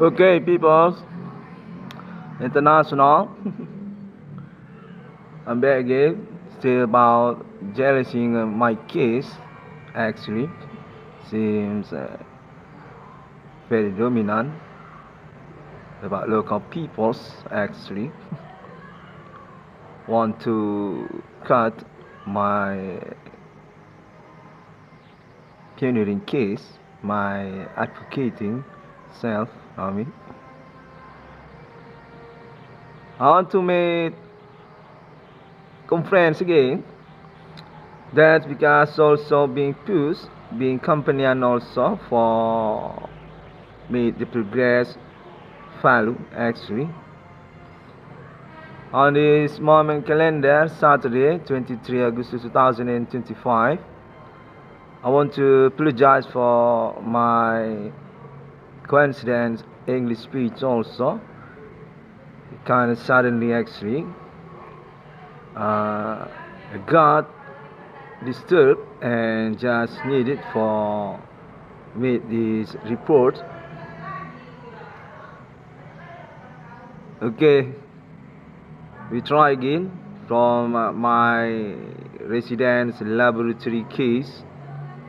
Okay, people, international. I'm back again. Still about jealousing my case. Actually, seems very dominant about local peoples. Actually, want to cut my pioneering case, my advocating self. I want to make conference again. That's because also being pushed, being company and also for me the progress value actually. On this moment calendar, Saturday, 23 August 2025, I want to apologize for my coincidence English speech also. Kind of suddenly actually. I got disturbed and just needed for make this report. Okay, we try again from my residence laboratory case,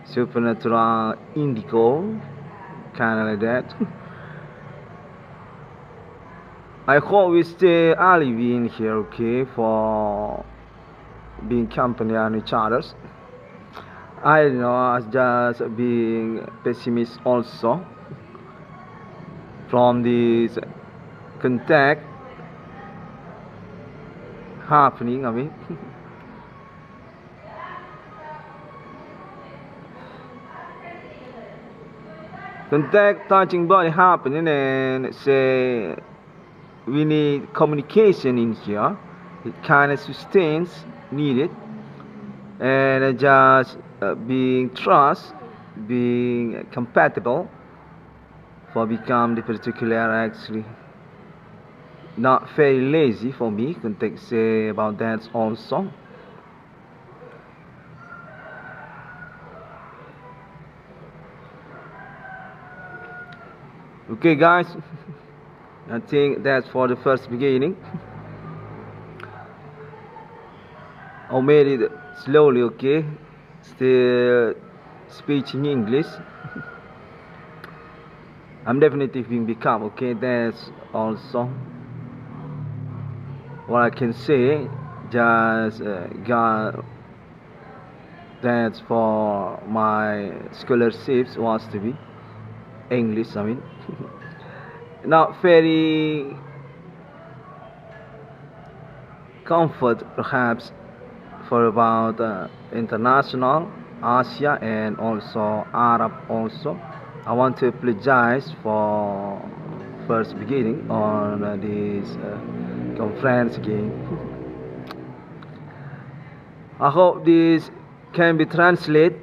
supernatural indigo, kind of like that. I hope we stay alive in here, okay, for being company on each other's. I don't know, as just being pessimist also from this contact happening, contact touching body happening and say we need communication in here. It kind of sustains needed and just being trust, being compatible for become the particular actually not very lazy for me. Can take say about that also. Okay guys, I think that's for the first beginning. I made it slowly, okay, still speaking English. I'm definitely being become, okay, that's also what I can say. Just got that's for my scholarships was to be English, not very comfort perhaps for about international Asia and also Arab also. I want to apologize for first beginning on this conference again. I hope this can be translated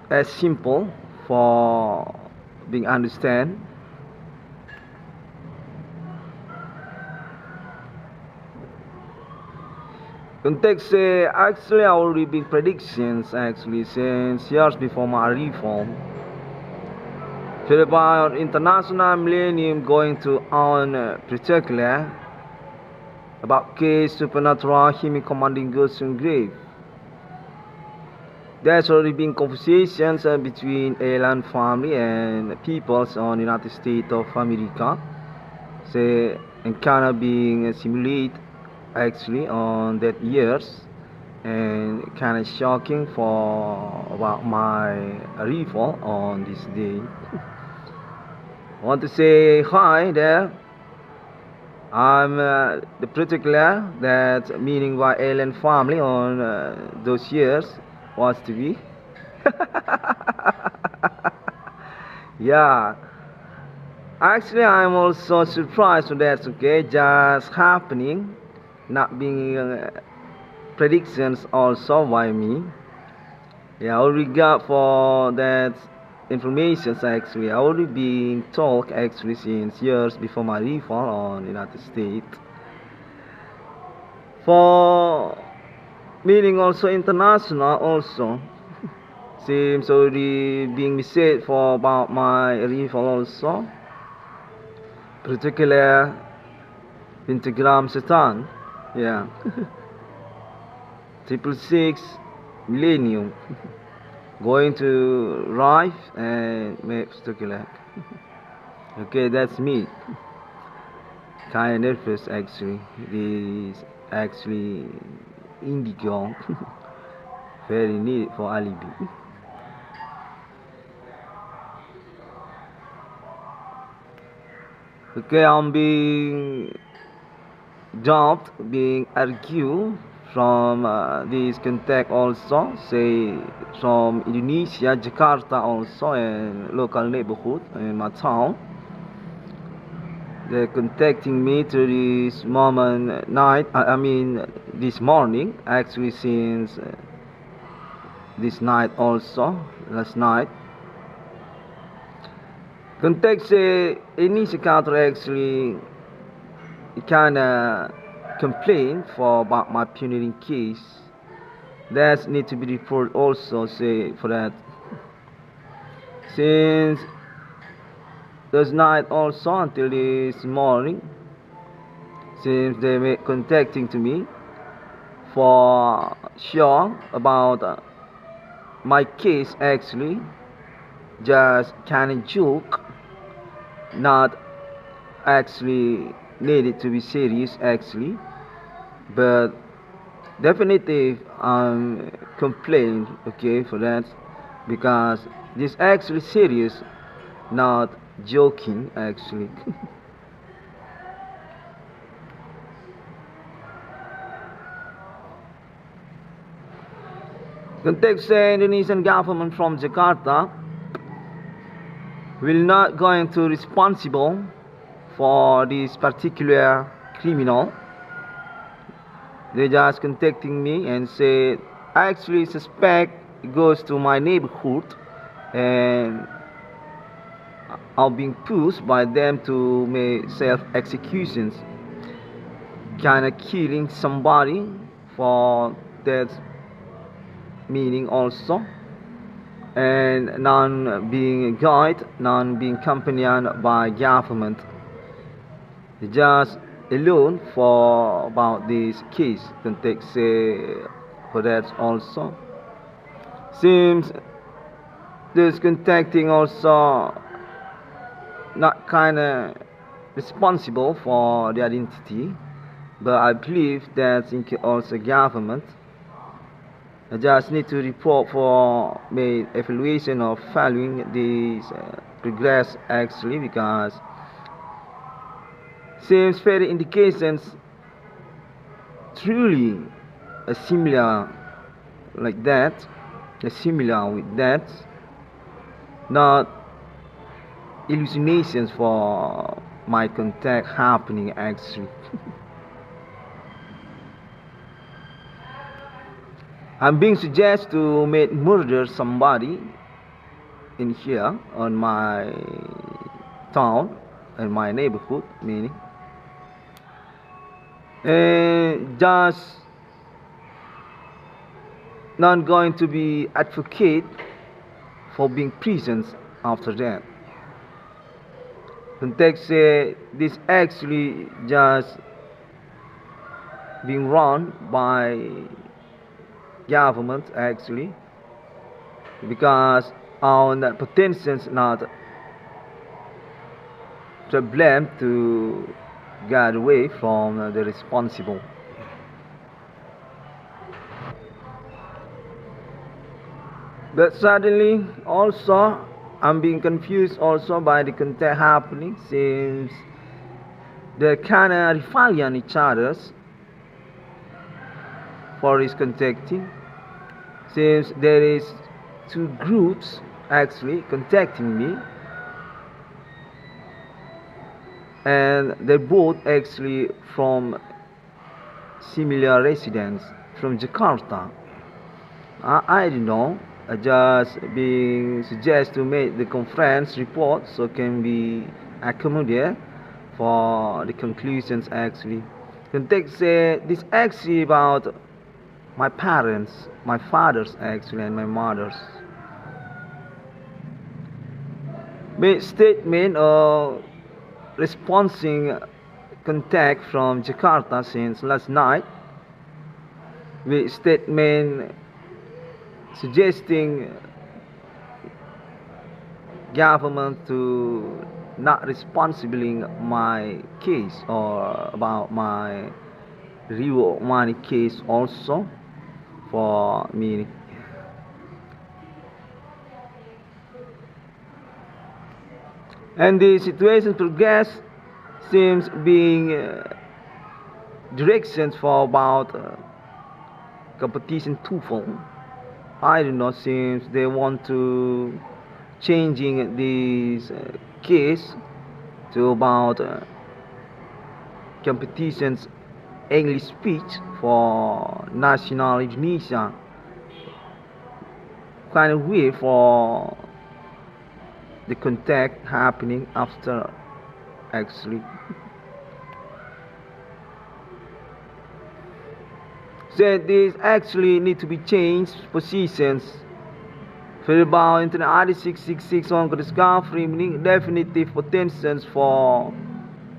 as simple for being understand. Context actually I already big predictions actually since years before my reform. About international millennium going to on particular about case supernatural him commanding goods and grave. There's already been conversations between alien family and peoples on United States of America. Say and kind of being simulated actually on that years and kind of shocking for about my arrival on this day. I want to say hi there. I'm the particular that meaning by alien family on those years was to be. Yeah. Actually, I'm also surprised that's okay, just happening, not being predictions also by me. Yeah, I already got for that information actually. I already been told actually since years before my reform on United States. For meaning also international also. Seems already being said for about my reform also. reticular pentagram Satan, yeah. 666 millennium going to Rife and Mephistophelic. Okay, that's me. Kind of nervous actually. This actually indigo. Very needed for alibi. Okay, I'm being dumped, being argued from this contact also, say from Indonesia, Jakarta also, and local neighborhood in my town. They're contacting me to this moment night, this morning, actually since this night also, last night. Contact say ini sekarang actually kinda complain for about my pioneering case. That need to be reported also, say for that. Since this night also until this morning, since they were contacting to me for sure about my case actually, just kind of joke, not actually needed to be serious actually, but definitely complain, okay, for that, because this actually serious, not joking actually. Context say Indonesian government from Jakarta will not going to responsible for this particular criminal. They just contacting me and say I actually suspect it goes to my neighborhood and are being pushed by them to make self-executions, kind of killing somebody for that meaning also, and none being guided, none being accompanied by government. Just alone for about this case. Context for that also. Seems this contacting also not kinda responsible for the identity, but I believe that also government. I just need to report for my evaluation of following this progress actually, because seems very indications truly a similar like that, a similar with that, not hallucinations for my contact happening actually. I'm being suggested to make murder somebody in here on my town, in my neighborhood, meaning. And just not going to be advocate for being prisons after that. Context say this actually just being run by government actually, because on that potential not to blame to get away from the responsible. But suddenly also I'm being confused also by the contact happening, since they're kind of rivaling each other for his contacting, since there is two groups actually contacting me, and they're both actually from similar residents from Jakarta. I don't know, just being suggested to make the conference report so can be accommodated for the conclusions actually. Context say this actually about my parents, my fathers actually, and my mothers. Made statement of responding contact from Jakarta since last night with statement suggesting government to not responsible my case or about my reward money case also for me. And the situation progress seems being directions for about competition twofold. I do not seems they want to changing this case to about competitions English speech for national Indonesia. Kind of weird for the contact happening after actually. So this actually need to be changed positions. For about Internet ID 666 on discovery meaning definitive potentials for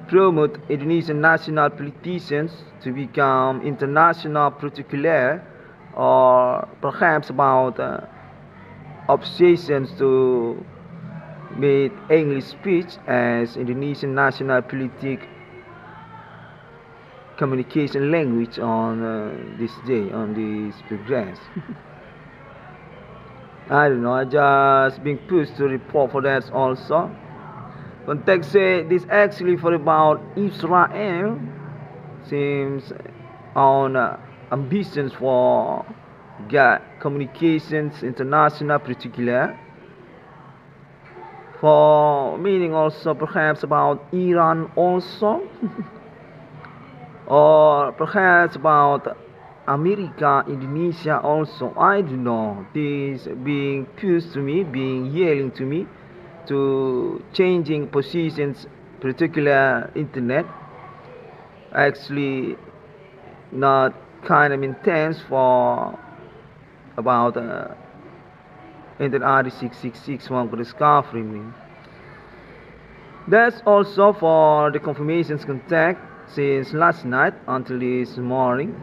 promote Indonesian national politicians to become international particular or perhaps about obsessions to make English speech as Indonesian national politic communication language on this day, on this progress. I don't know, I just being pushed to report for that also. Context say this actually for about Israel seems on ambitions for communications international particular for meaning also perhaps about Iran also or perhaps about America, Indonesia also. I don't know. This being pushed to me, being yelling to me to changing positions, particular internet. Actually, not kind of intense for about Internet ID 666 one could discover me. That's also for the confirmations contact since last night until this morning.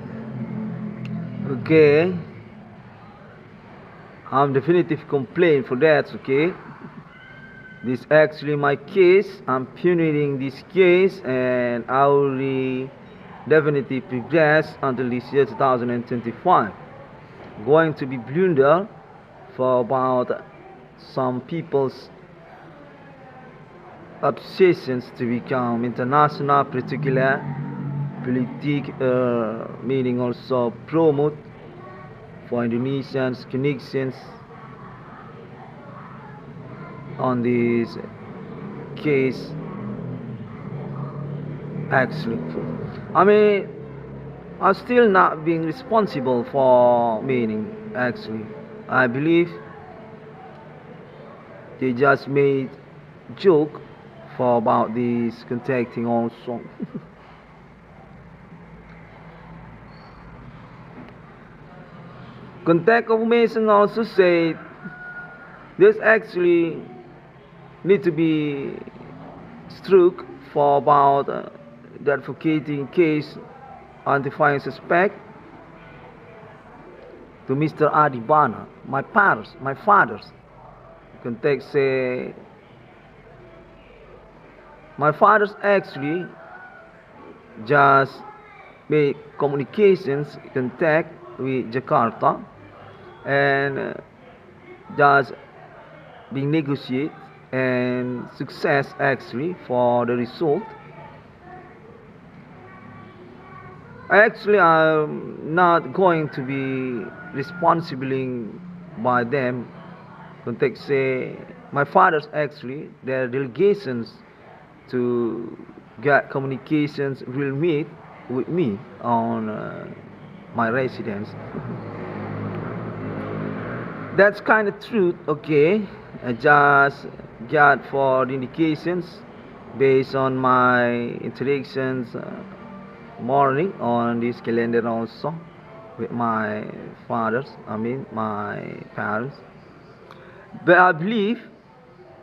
Okay, I'm definitive complaint for that. Okay, this actually my case. I'm pioneering this case and I will definitely progress until this year 2025. Going to be blunder for about some people's obsessions to become international particular politic meaning also promote for Indonesians connections on this case actually. I mean, I'm still not being responsible for meaning actually. I believe they just made joke for about this contacting also. Contact confirmation also said this actually need to be struck for about the advocating case identifying suspect to Mr. Adibana, my fathers. Contact say my fathers actually just make communications contact with Jakarta and just being negotiate and success actually for the result. Actually, I'm not going to be responsible by them. Context say my fathers actually their delegations to get communications will meet with me on my residence. That's kind of truth, okay. I just got for the indications based on my interactions morning on this calendar also with my my parents. But I believe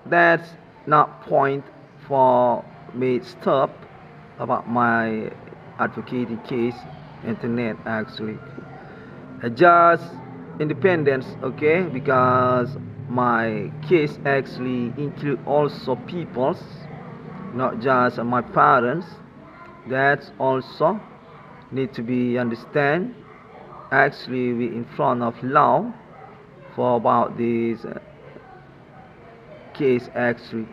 that's not point for made stop about my advocating case internet actually. Just independence, okay, because my case actually include also people's, not just my parents. That's also need to be understand. Actually, we in front of law for about this case actually.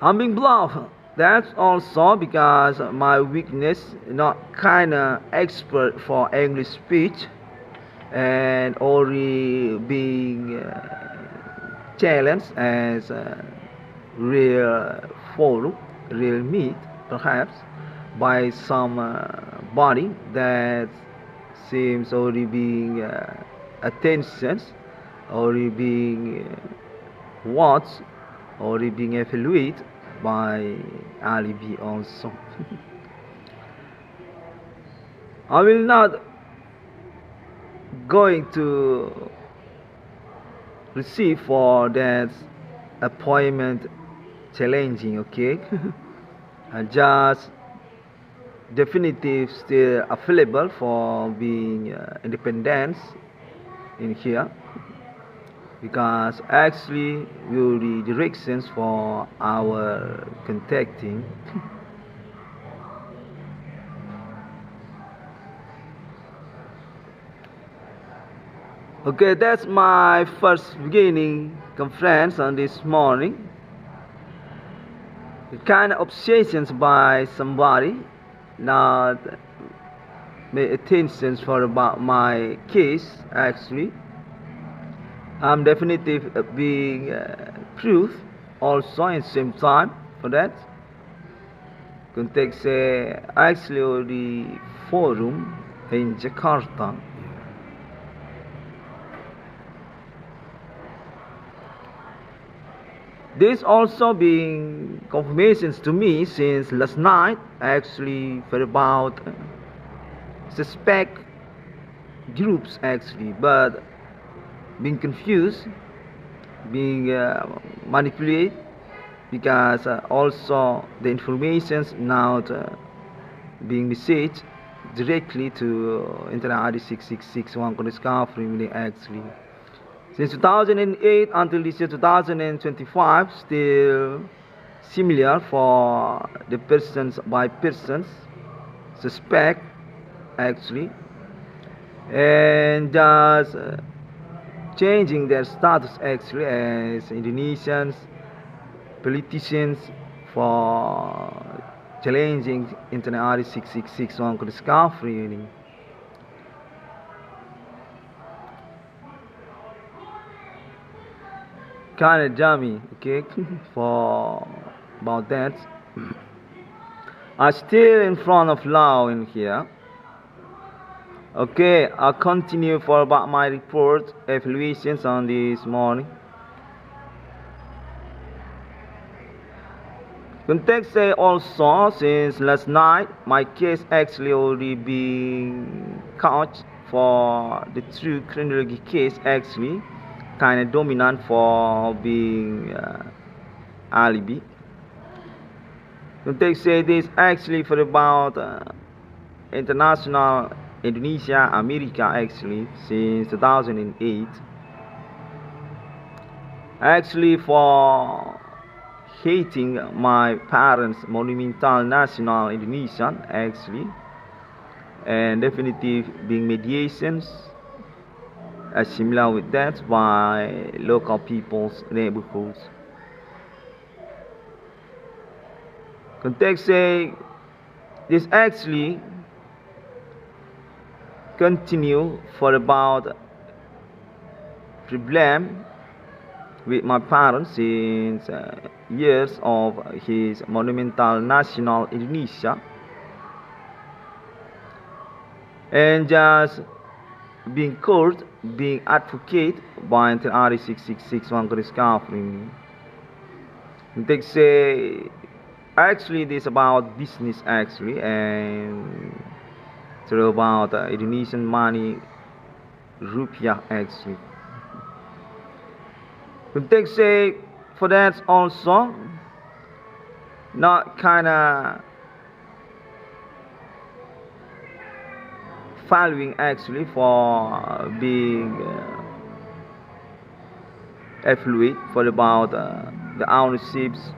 I'm being bluff. That's also because my weakness, not kinda expert for English speech, and already being challenged as real forum, real meat, perhaps, by some body that seems already being attention, already being watched, already being evaluated by alibi also. I will not going to receive for that appointment challenging, okay. Just definitive still available for being independent in here, because actually will the directions for our contacting. Okay, that's my first beginning conference on this morning. The kind of obsessions by somebody not made attention for about my case actually. I'm definitive being proof also in same time for that. Context actually the forum in Jakarta. This also being confirmations to me since last night actually for about suspect groups actually, but being confused, being manipulated, because also the informations now being messaged directly to Internet ID 6661 discovery actually. Since 2008 until this year 2025, still similar for the persons by persons suspect actually, and just changing their status actually as Indonesians politicians for challenging Internet ID 6661 discovery. Kind of dummy, okay, for about that. I'm still in front of law in here. Okay, I'll continue for about my report evaluations on this morning. Context say also since last night my case actually already being couched for the true chronology case actually kind of dominant for being alibi. Context say this actually for about international Indonesia America actually since 2008 actually for hating my parents monumental national Indonesian actually, and definitive being mediations similar with that by local people's neighborhoods. Context say this actually continue for about problem with my parents since years of his monumental national Indonesia, and just being court, being advocate by RE 6661 discovery. They say actually this about business actually, and it's about Indonesian money rupiah actually. Context say for that also not kinda following actually for being affluent for about the ownerships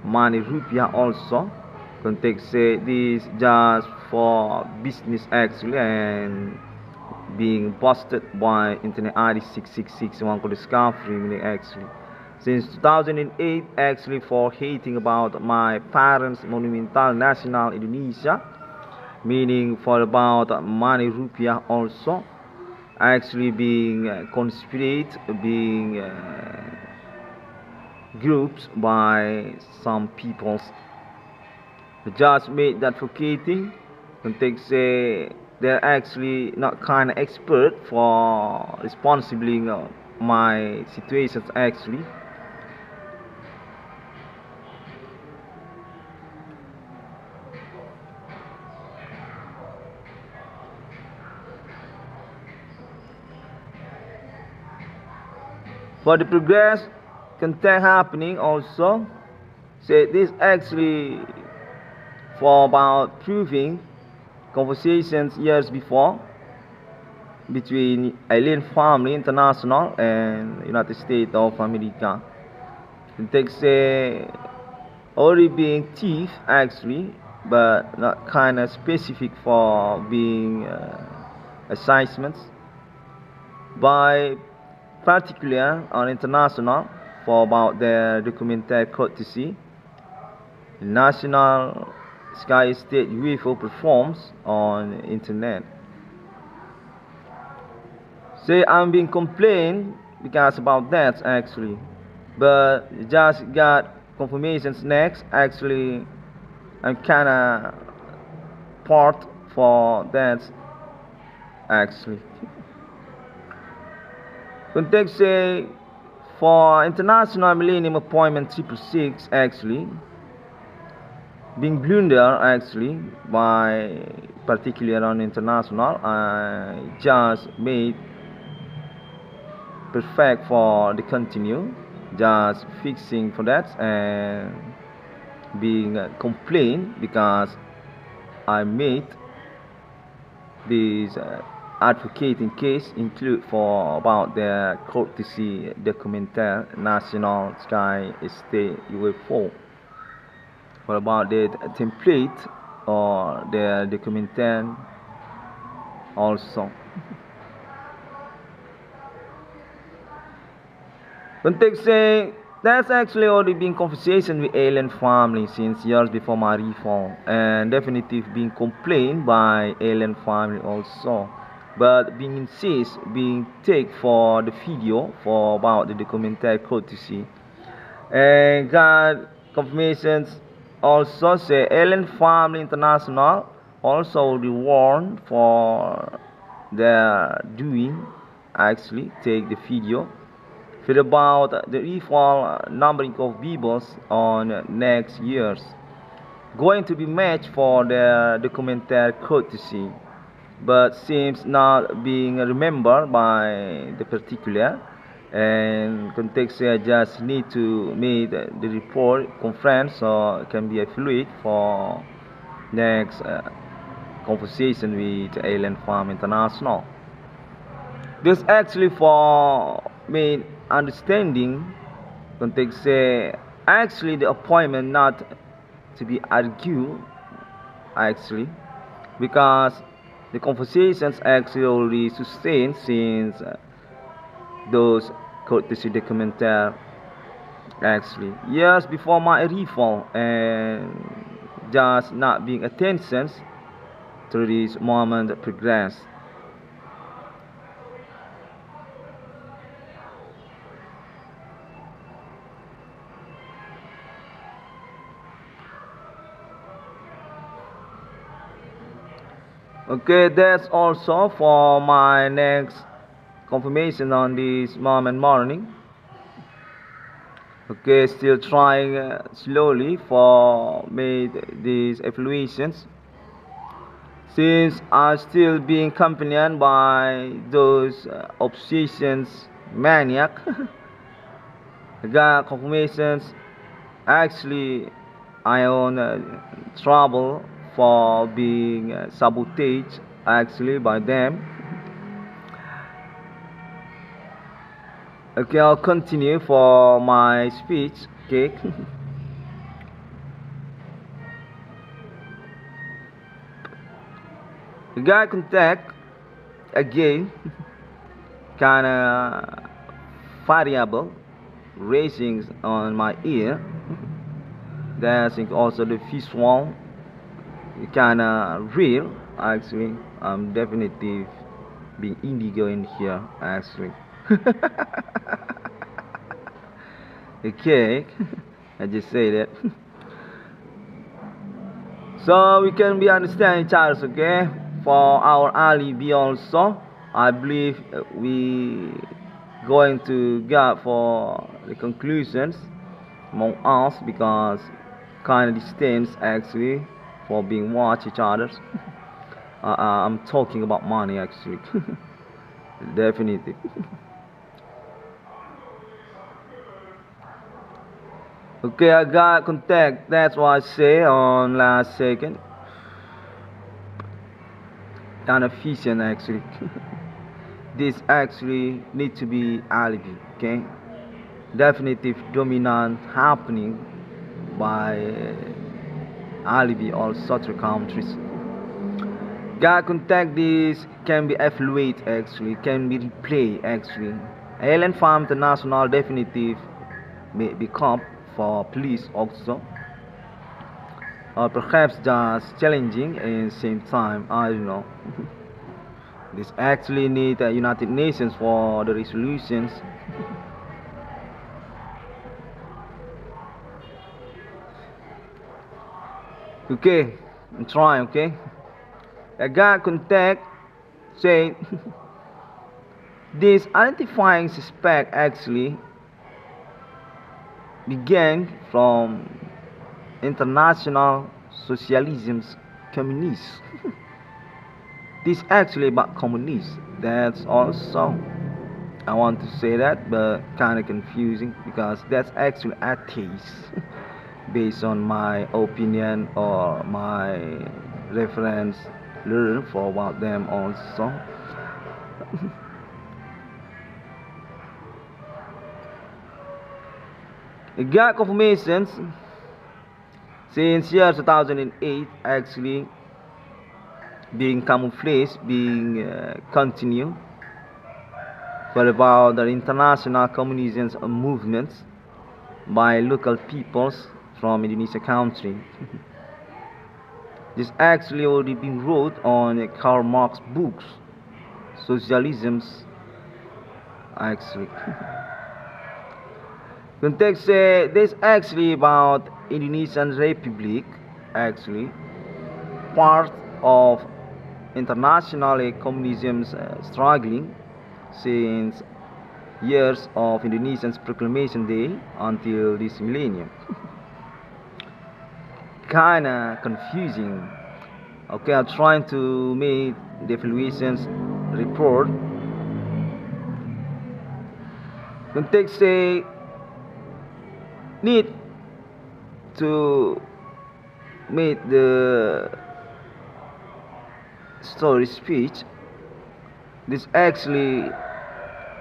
money rupiah also. Context say this just for business actually and being busted by Internet ID 666 one could discovery actually since 2008 actually for hating about my parents monumental national Indonesia, meaning for about money rupiah also actually being conspirate being groups by some peoples just made that advocating context say they're actually not kind of expert for responsibly my situations actually. For the progress content happening also say this actually for about proving conversations years before between alien family international and United States of America. It takes already being thief actually, but not kind of specific for being assignments by particular on international for about their documentary courtesy. The national sky state UFO performs on internet. Say I'm being complained because about that actually, but just got confirmations next actually. I'm kinda part for that actually. Context say for international millennium appointment 666 actually being blunder actually by particular on international I just made perfect for the continue just fixing for that and being complained because I made this advocating case include for about the courtesy documentary national sky state UFO for about the template or the documentary also. Context say that's actually already been conversation with alien family since years before my reform and definitely being complained by alien family also, but being insist being take for the video for about the documentary courtesy and got confirmations also say alien family international also reward for their doing actually take the video for about the equal numbering of vehicles on next years going to be matched for the documentary courtesy but seems not being remembered by the particular and context just need to make the report conference so it can be a fluid for next conversation with Alien Farm International. This actually for me understanding context actually the appointment not to be argued actually because the conversations actually already sustained since those courtesy documentary actually years before my reform and just not being attention to this moment progress. Okay, that's also for my next confirmation on this moment morning. Okay, still trying slowly for made these evaluations since I'm still being accompanied by those obsessions maniac I got confirmations. Actually, I own trouble for being sabotaged actually by them. Okay, I'll continue for my speech. Okay. The guy contact again, kinda variable, racing on my ear. That's also the visual, kinda real. Actually, I'm definitely being indigo in here. Actually, okay, I just say that. So we can be understand each other, okay? For our alibi also, I believe we going to get for the conclusions among us because kind of distance actually for being watch each other. I'm talking about money actually, definitely. Okay, I got contact. That's what I say on last second. Kind of efficient actually. This actually need to be alibi. Okay, definitive dominant happening by alibi or such countries. Got contact. This can be evaluated actually. Can be replayed actually. Landerform international definitive may become for police also, or perhaps just challenging in the same time. I don't know. This actually need the United Nations for the resolutions. Okay, I'm trying. Okay, I got contact. Say this identifying suspect actually began from international socialism's communists. This actually about communists. That's also I want to say that, but kind of confusing because that's actually atheist, based on my opinion or my reference learn for about them also. It got confirmations since year 2008 actually being camouflaged, being continued for about the international communism movements by local peoples from Indonesia country. This actually already been wrote on Karl Marx books, socialisms actually. Context this actually about Indonesian Republic actually part of international communism's struggling since years of Indonesian's proclamation day until this millennium. Kinda confusing. Okay, I'm trying to make the evaluations report. Context need to make the story speech. This actually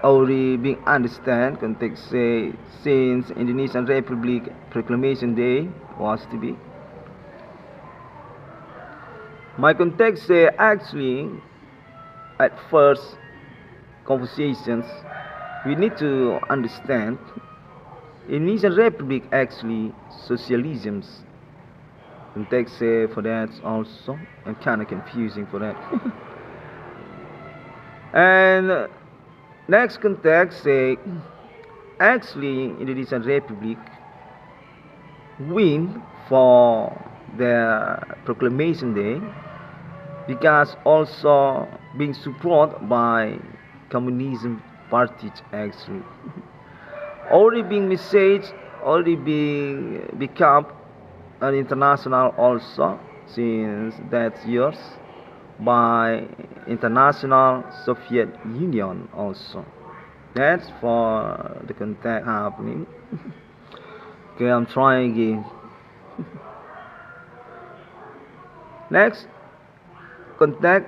already being understand context since Indonesian Republic Proclamation Day was to be. My context actually at first conversations we need to understand Indonesian Republic actually socialisms. Context for that also I'm kind of confusing for that. And next context actually Indonesian Republic win for the proclamation day because also being supported by communism parties actually. Already being message, already being become an international also since that years by international Soviet Union also. That's for the contact happening. Okay, I'm trying again. Next, contact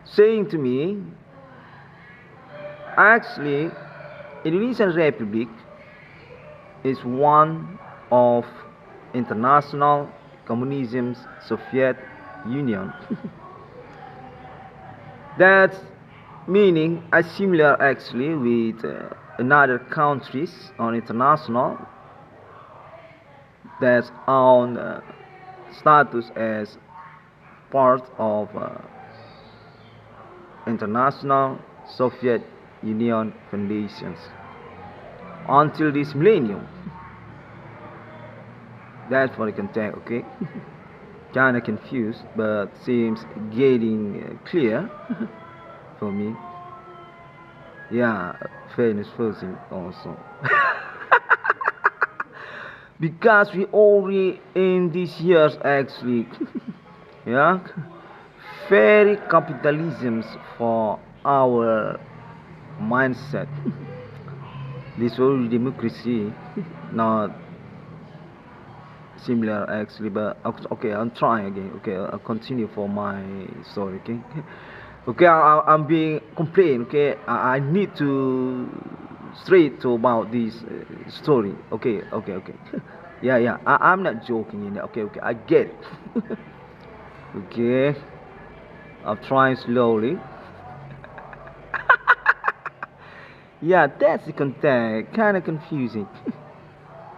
saying to me, actually, Indonesian Republic is one of international communism's Soviet Union. That's meaning a similar actually with another countries on international that's on status as part of international Soviet Union foundations until this millennium. That's what I can tell, okay? Kinda confused, but seems getting clear for me. Yeah, fairness first also. Because we already in these years actually, yeah, very capitalisms for our mindset. This whole democracy, not similar actually, but okay, I'm trying again. Okay, I'll continue for my story. Okay, okay, I'm being complained. Okay, I need to straight to about this story. Okay, okay. Yeah. I'm not joking in it. Okay, I get it. Okay, I'm trying slowly. Yeah, that's the content. Kind of confusing.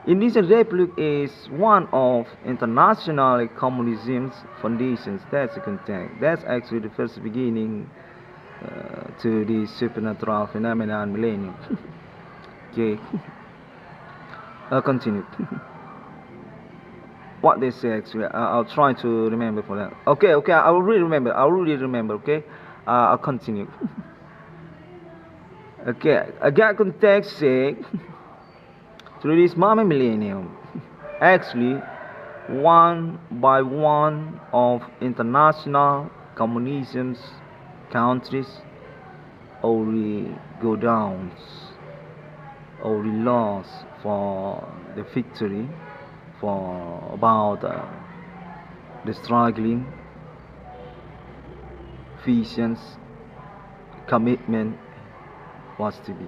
Indonesian Republic is one of international communism's foundations. That's the content. That's actually the first beginning to the supernatural phenomenon millennium. Okay, I'll continue. What they say actually, I'll try to remember for that. Okay, I will really remember. Okay, I'll continue. Okay, I got context say through this moment millennium, actually, one by one of international communism's countries already go down, already lost for the victory, for about the struggling, visions, commitment was to be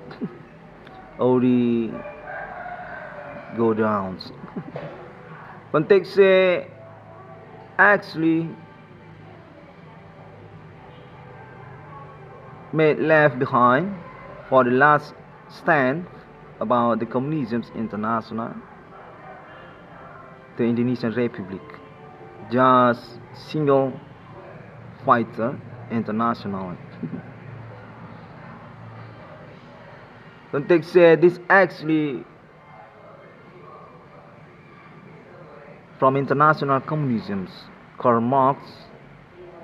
already go down. Context say actually made left behind for the last stand about the communism's international, the Indonesian Republic, just single fighter international. Context say this actually from international communism's Karl Marx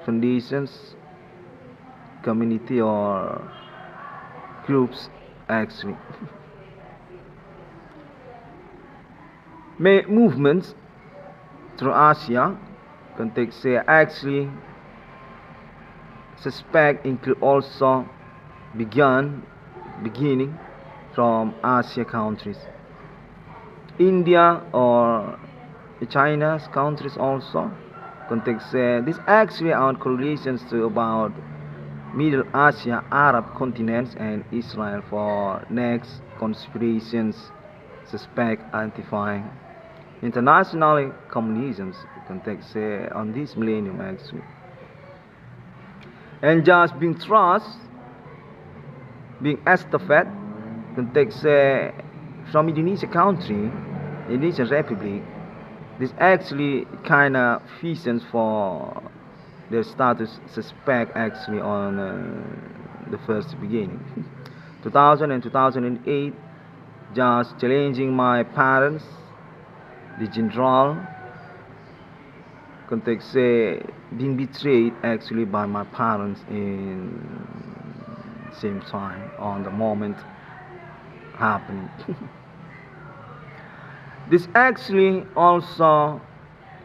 foundations, community or groups actually made movements through Asia. Context say actually suspect include also beginning from Asia countries, India or China's countries also. Context this actually on correlations to about Middle Asia, Arab continents and Israel for next conspirations suspect identifying international communism's context on this millennium actually. And just being trust, being estafette, context from Indonesia country, Indonesian Republic, this actually kind of visions for their status suspect actually on the first beginning. 2000 and 2008, just challenging my parents, the general, context being betrayed actually by my parents in same time on the moment happening. This actually also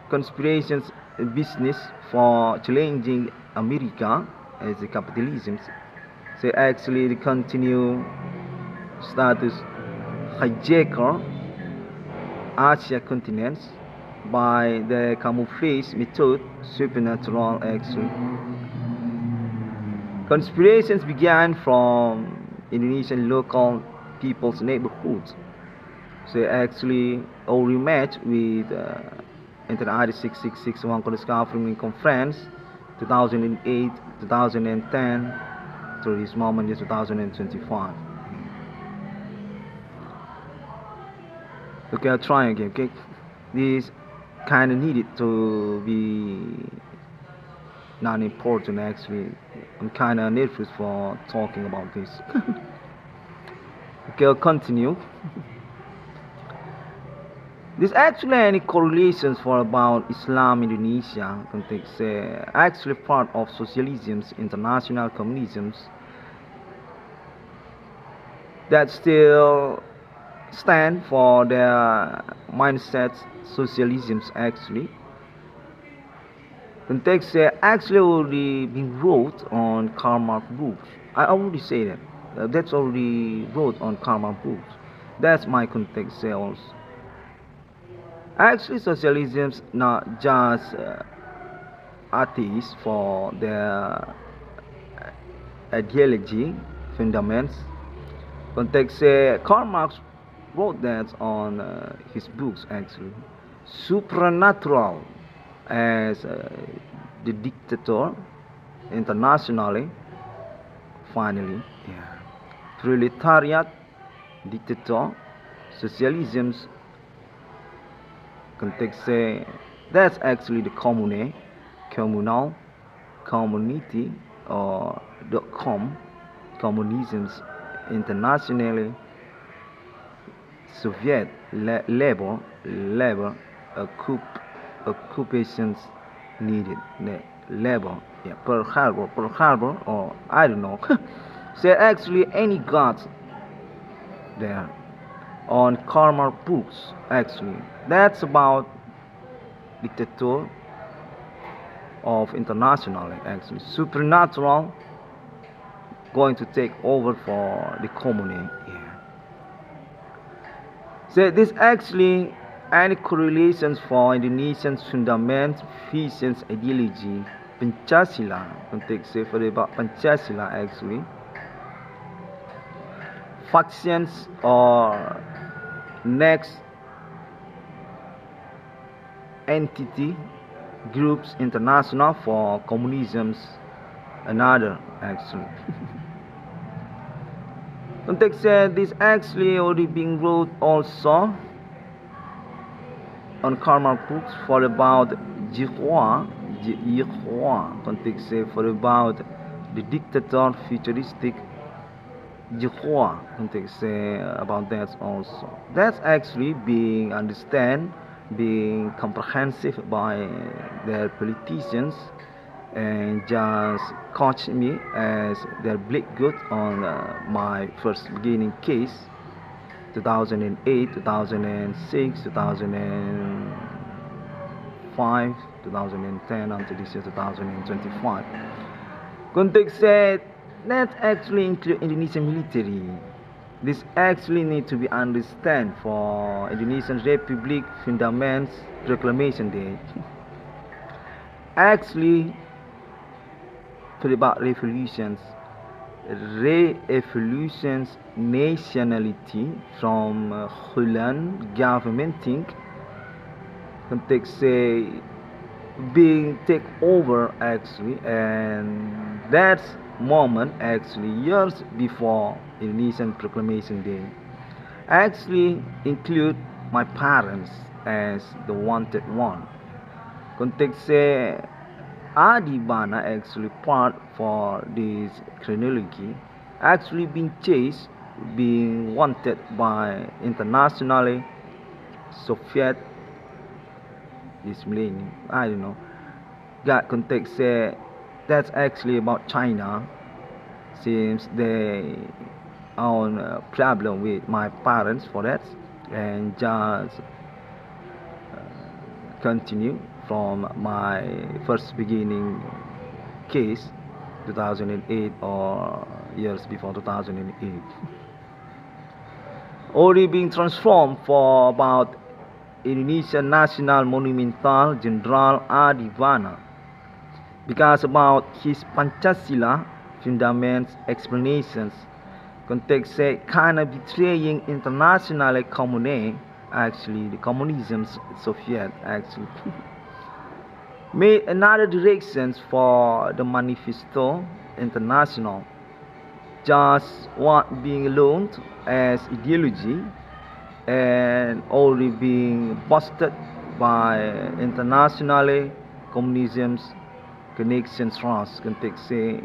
conspirations business for challenging America as a capitalism So actually the continue status hijacker Asia continents by the camouflage method supernatural actually. Conspirations began from Indonesian local people's neighborhoods. So actually already met with International 6661 Government Conference 2008, 2010 to this moment is 2025. Okay, I'll try again. Okay, this kind of needed to be not important actually. I'm kind of nervous for talking about this. Okay, I'll continue. There's actually any correlations for about Islam Indonesia context actually part of socialism's international communisms that still stand for their mindsets socialisms actually. Context actually already been wrote on Karl Marx books. I already say that. That's already wrote on Karl Marx books. That's my context also. Actually, socialism's not just atheists for their ideology, fundamentals. Context Karl Marx wrote that on his books actually. Supernatural as the dictator internationally, finally, yeah. Proletariat, dictator, socialism's context that's actually the commune, communal, community, or .com, communism's internationally, Soviet labor occupations needed, labor, yeah, Pearl Harbor, or I don't know. So actually any gods there on Karl Marx books actually. That's about dictator of international actually. Supernatural going to take over for the commune. Yeah. So this actually any correlations for Indonesian fundament visions ideology Pancasila context for about Pancasila actually. Factions or next entity groups international for communism's another actually. Context this actually already being wrote also on Karl Marx books for about Jihua context for about the dictator futuristic Jihua context about that also. That's actually being understand, being comprehensive by their politicians and just coach me as their black good on my first beginning case 2008, 2006, 2005, 2010 until this year 2025. Context said that actually include Indonesian military. This actually need to be understand for Indonesian Republic Fundaments Proclamation Day. Actually, for about revolutions nationality from Holland government think context being take over actually, and that's moment actually years before Indonesian Proclamation Day actually include my parents as the wanted one. Context Adibana actually part for this chronology actually being chased, being wanted by internationally Soviet this millennium. I don't know. Got context that's actually about China since they own problem with my parents for that and just continue from my first beginning case 2008 or years before 2008. Already being transformed for about Indonesian National Monumental Jenderal Adivana, because about his Pancasila fundaments explanations, context kind of betraying international commune, actually the communism Soviet actually made another directions for the Manifesto International, just what being alone as ideology and already being busted by international communism's connections trust context say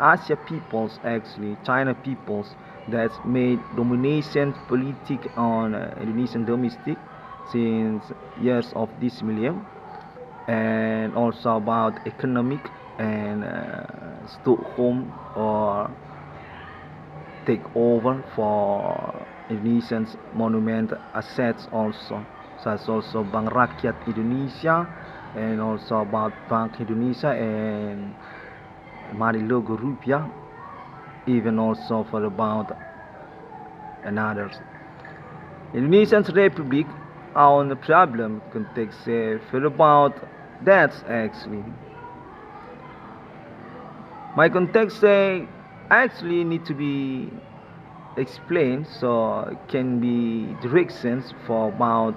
Asia peoples actually China peoples that made domination politic on Indonesian domestic since years of this millennium, and also about economic and Stockholm or take over for Indonesian's monument assets also, such also Bank Rakyat Indonesia and also about Bank Indonesia and Mari Logo Rupiah, even also for about another. Indonesian's Republic on the problem context for about that actually. My context actually need to be explained so can be directions for about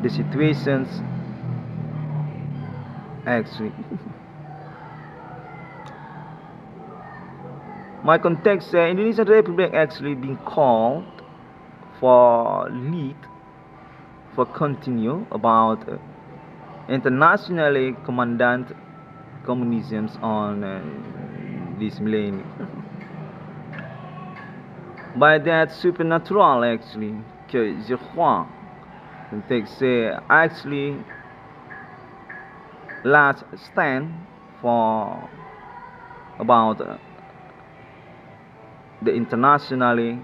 the situations actually. My context Indonesian Republic actually being called for lead for continue about internationally commandant communisms on this millennium. By that supernatural actually que je crois context actually last stand for about the internationally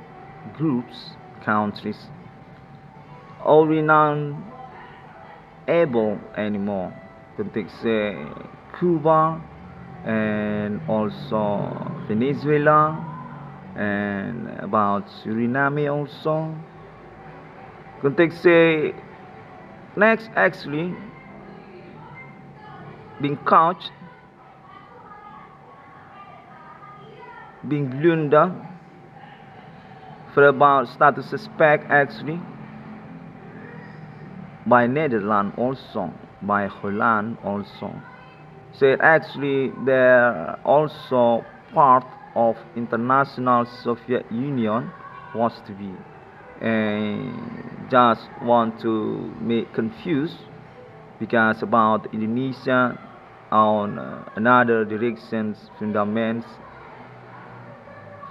groups countries already non able anymore context Cuba and also Venezuela and about Suriname also context next actually being couched being blunder for about status suspect actually by Netherlands also by Holland also said actually they're also part of international Soviet Union was to be and just want to make confused because about Indonesia on another directions fundaments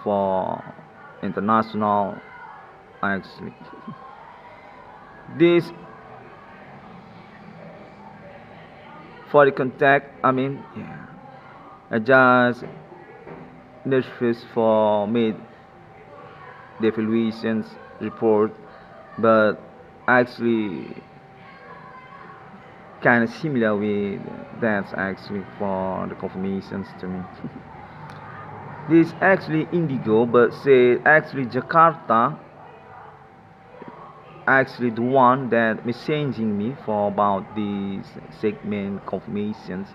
for international actually. This for the contact I just nervous for made the evaluations report but actually kind of similar with that actually for the confirmations to me. This actually Indigo but say actually Jakarta actually the one that messaging me for about these segment confirmations.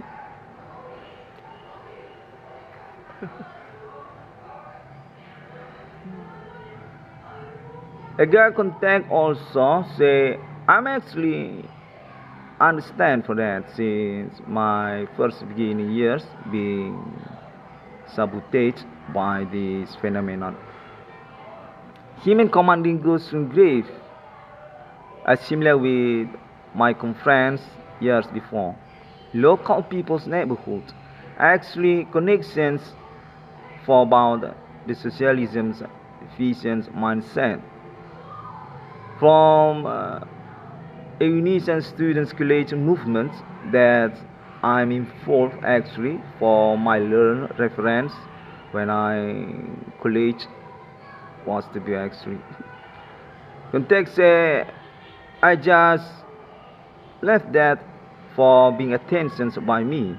A girl contact also say I'm actually understand for that since my first beginning years being sabotaged by this phenomenon. Human commanding goes from grave as similar with my conference years before. Local people's neighborhood actually connections for about the socialism's vision's mindset from Indonesian students college movement that I'm involved actually for my learn reference when I college was to be actually context I just left that for being attentions by me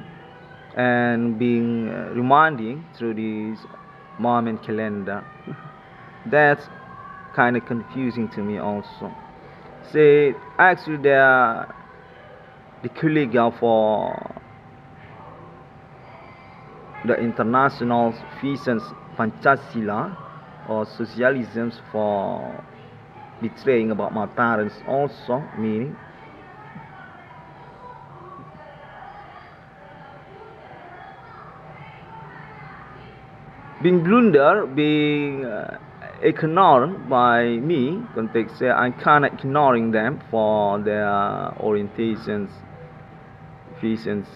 and being reminding through this Mayan calendar. That's kind of confusing to me also. Say, actually, they are the colleague for the international visions Pancasila or socialisms for betraying about my parents also, meaning being blunder, being ignored by me, context say I'm kind of ignoring them for their orientations, visions,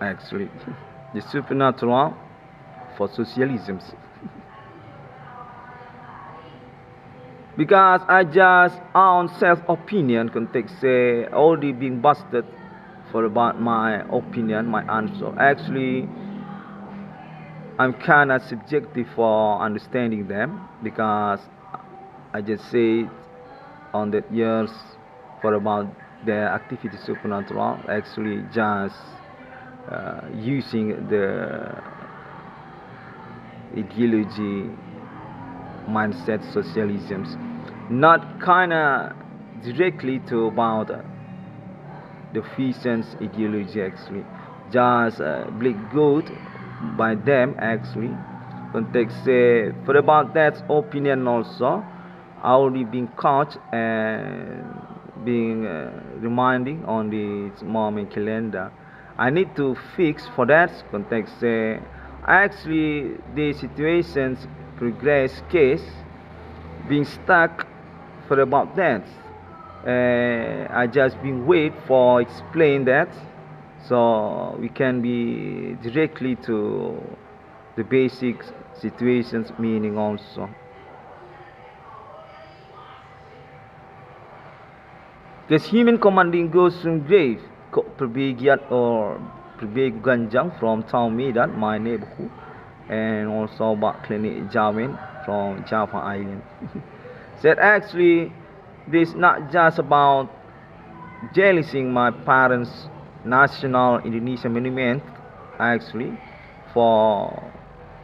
actually. The supernatural for socialisms. Because I just own self-opinion, context say already being busted for about my opinion, my answer. Actually, I'm kind of subjective for understanding them because I just say on that years for about their activity supernatural, actually just using the ideology mindset socialisms, not kind of directly to about the visions ideology actually, just bleak good by them actually. Context say for about that opinion also, already being caught and being reminding on the moment calendar. I need to fix for that context say actually the situations progress case being stuck for about that. I just been wait for explain that so we can be directly to the basic situations meaning also. Because human commanding goes from grave, Perbegiat or Perbeganjang from town Medan, my neighborhood, and also about Clinic Jamin from Java Island. Said actually, this not just about jealousing my parents' national Indonesian monument, actually, for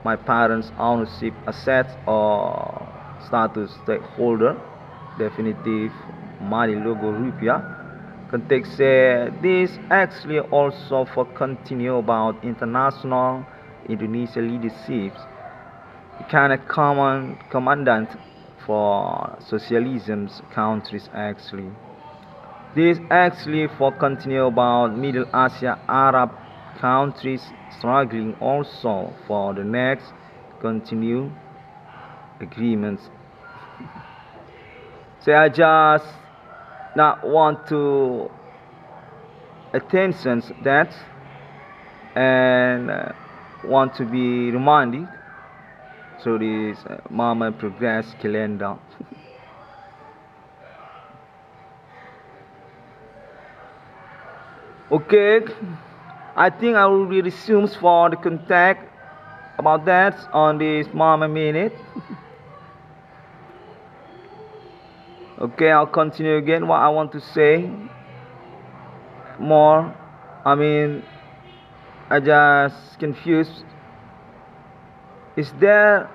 my parents' ownership assets or status stakeholder, definitive money logo rupiah. Context this actually also for continue about international Indonesia leaderships, kind of common commandant for socialism's countries actually. This actually for continue about Middle Asia Arab countries struggling also for the next continue agreements. So I just not want to attention that and want to be reminding through this Mama Progress calendar. Okay, I think I will be resumes for the contact about that on this Mama minute. Okay, I'll continue again what I want to say more. I mean, I just confused. Is there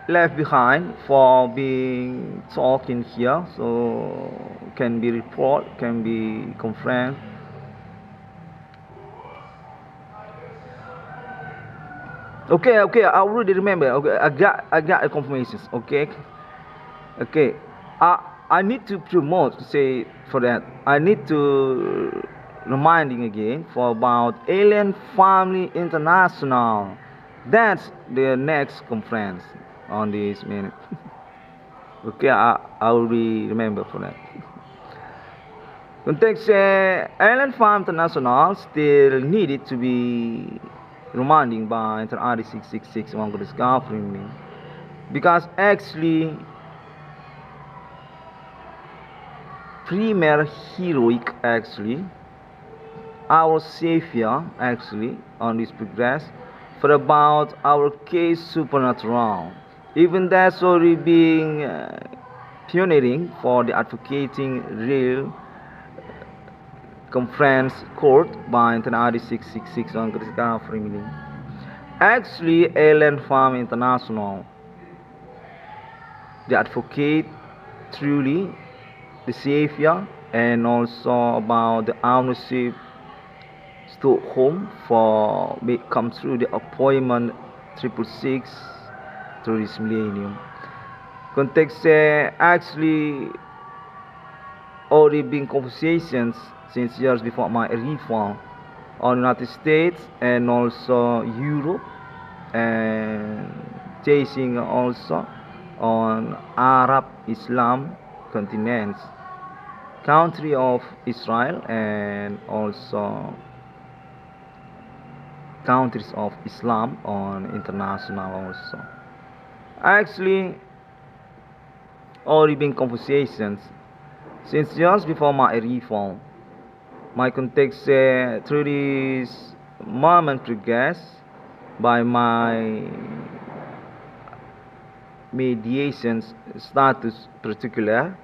left behind for being talking here? So can be report, can be confirmed. Okay, I already remember. Okay, I got the confirmations. Okay. I need to promote, say for that. I need to reminding again for about Alien Family International. That's the next conference on this minute. Okay, I will remember for that. Context Alien Farm International still needed to be reminding by RD 666 one good discovering me because actually premier heroic actually our savior actually on this progress for about our case supernatural, even that's already being pioneering for the advocating real conference court by RD 666 on discovering me. Actually, Landerform International, they advocate truly the savior and also about the ownership Stockholm for may come through the appointment 666 through this millennium. Context actually already been conversations since years before my reform on United States and also Europe and chasing also on Arab Islam continents, country of Israel and also countries of Islam on international also. Actually already been conversations since just before my reform. My context through this moment progress by my mediations status particular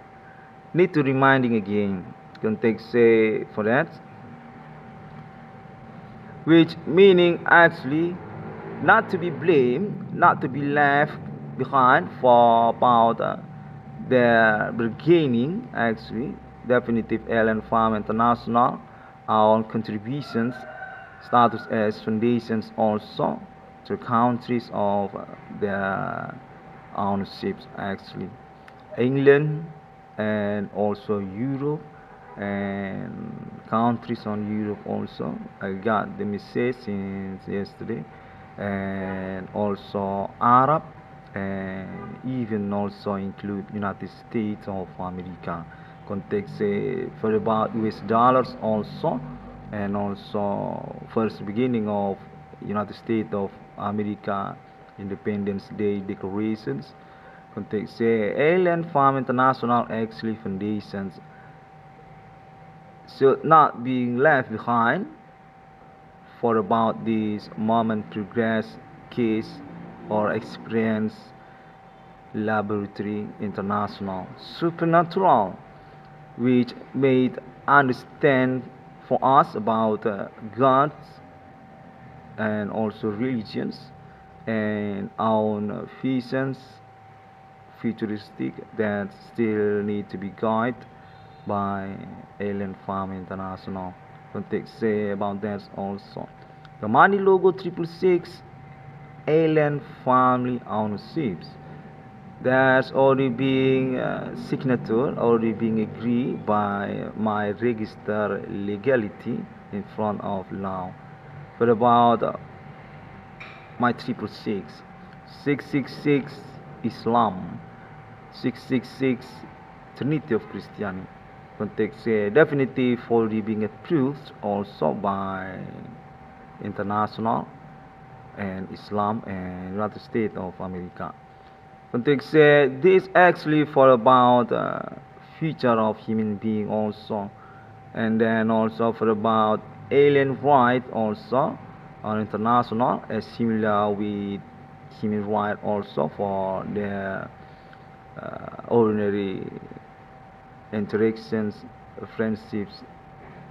need to reminding again context for that, which meaning actually not to be blamed, not to be left behind for about the regaining actually definitive Landerform International our contributions status as foundations also to countries of their ownerships actually England and also Europe and countries on Europe also. I got the message since yesterday and also Arab and even also include United States of America context for about US dollars also and also first beginning of United States of America Independence Day decorations context Landerform International actually foundations should not be left behind for about this moment progress case or experience laboratory international supernatural which made understand for us about gods and also religions and our visions futuristic that still need to be guided by Landerform International. Context say about that also. The money logo 666 Alien Family Ownerships. That's already being signature, already being agreed by my register legality in front of law. But about my 666, 666 Islam, 666 Trinity of Christianity. Context definitive already being approved also by international and Islam and United States of America. Context this actually for about future of human being also, and then also for about alien right also on international as similar with human right also for the ordinary interactions, friendships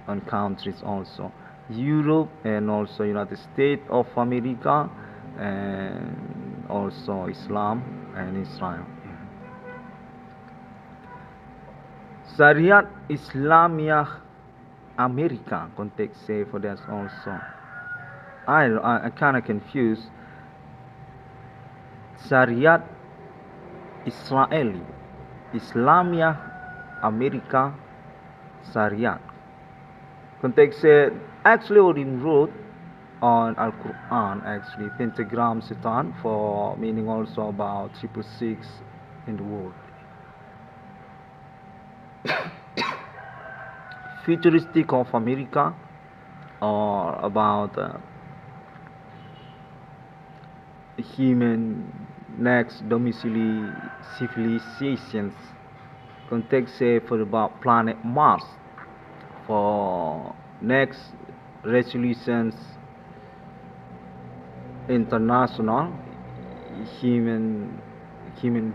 on countries also Europe and also United States of America and also Islam and Israel. Syariat Islamiyah America context say for that also. I kind of confused. Syariat Israeli Islamiyah America Syariat. Context actually Odin wrote on Al Quran actually pentagram Satan for meaning also about 666 in the world. Futuristic of America or about human next domicile civilizations. Context for about planet Mars for next resolutions international human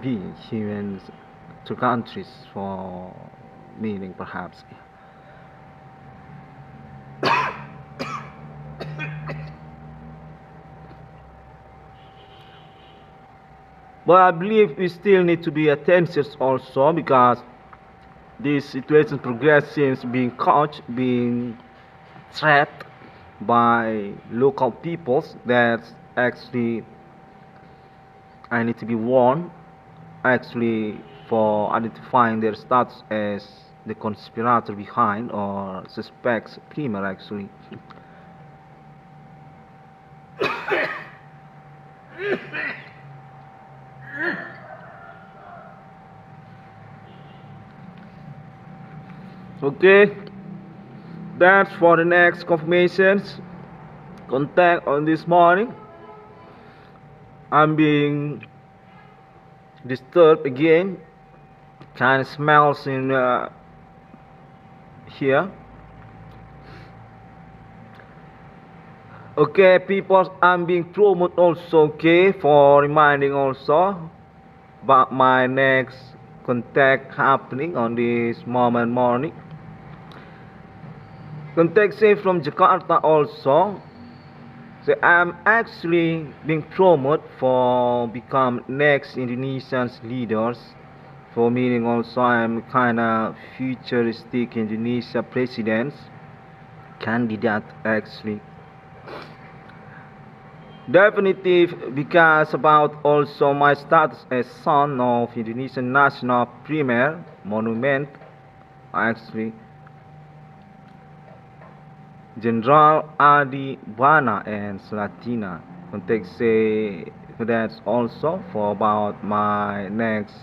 beings humans to countries for meaning perhaps. But I believe we still need to be attentive also, because this situation progress seems being caught, being trapped by local peoples that actually I need to be warned actually for identifying their status as the conspirator behind or suspects primer actually. Okay, that's for the next confirmations contact on this morning. I'm being disturbed again, kind of smells in here. Okay, people, I'm being promoted also, okay, for reminding also about my next contact happening on this moment morning. Contact say from Jakarta also. So I'm actually being promoted for become next Indonesian leaders. For meaning also I'm kinda futuristic Indonesia president candidate actually. Definitive, because about also my status as son of Indonesian national premier monument actually General Adi Bana and Sulatina. Context say that's also for about my next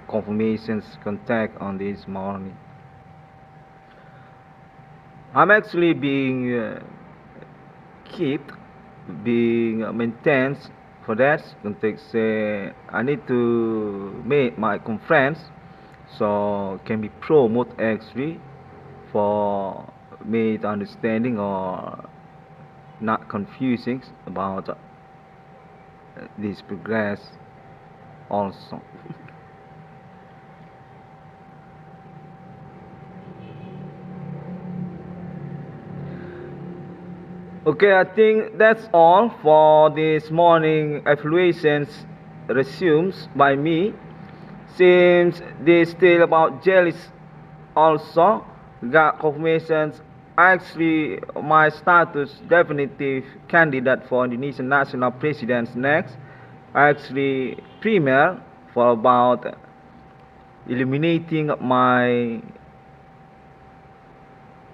confirmations contact on this morning. I'm actually being kept, being maintained for that. Context say I need to make my conference so can be promoted actually for made understanding or not confusing about this progress also. Okay, I think that's all for this morning evaluations resumes by me. Since they still about jealous also got confirmations actually my status definitive candidate for Indonesian national president next actually premier for about eliminating my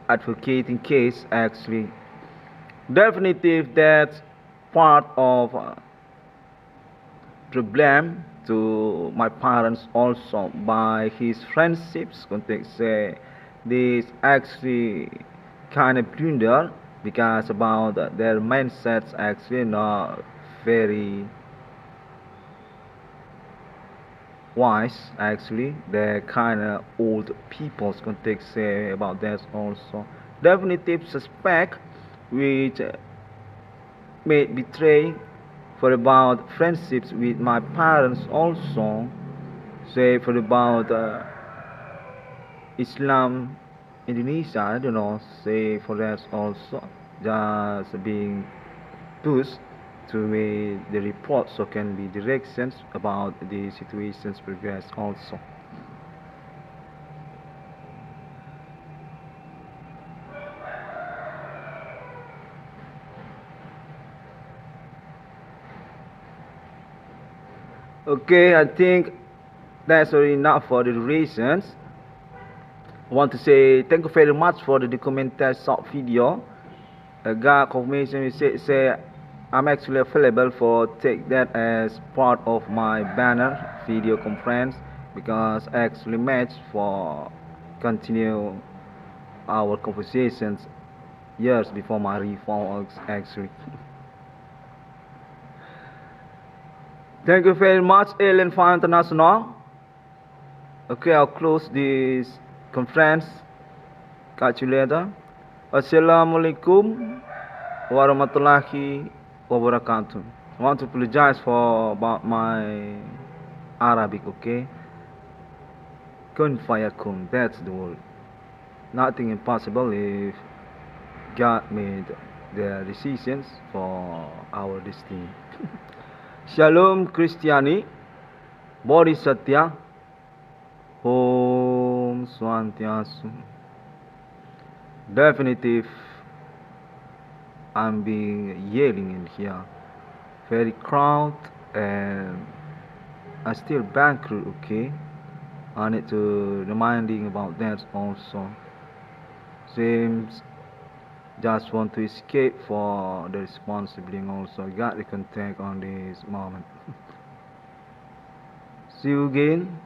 advocating case actually definitive that's part of problem to my parents also by his friendships context say this actually kind of blunder because about their mindsets actually not very wise actually they're kind of old people's context say about that also definitive suspect which may betray for about friendships with my parents also say for about Islam Indonesia I don't know say for that also just being pushed to make the report so can be directions about the situations progress also. Okay, I think that's already enough for the reasons. I want to say thank you very much for the documented short video. Got confirmation we say I'm actually available for take that as part of my banner video conference because I actually match for continue our conversations years before my reform actually. Thank you very much, Alien Fire International. Okay, I'll close this conference. Catch you later. Assalamualaikum warahmatullahi wabarakatuh. I want to apologize for about my Arabic, okay? Kun fayakun, that's the word. Nothing impossible if God made the decisions for our destiny. Shalom Christiani. Bodhisatya Om Swantyasu. Definitive, I'm being yelling in here. Very crowded and I still bankrupt, okay? I need to reminding about that also. Seems just want to escape for the responsibility also. Got the contact on this moment. See you again.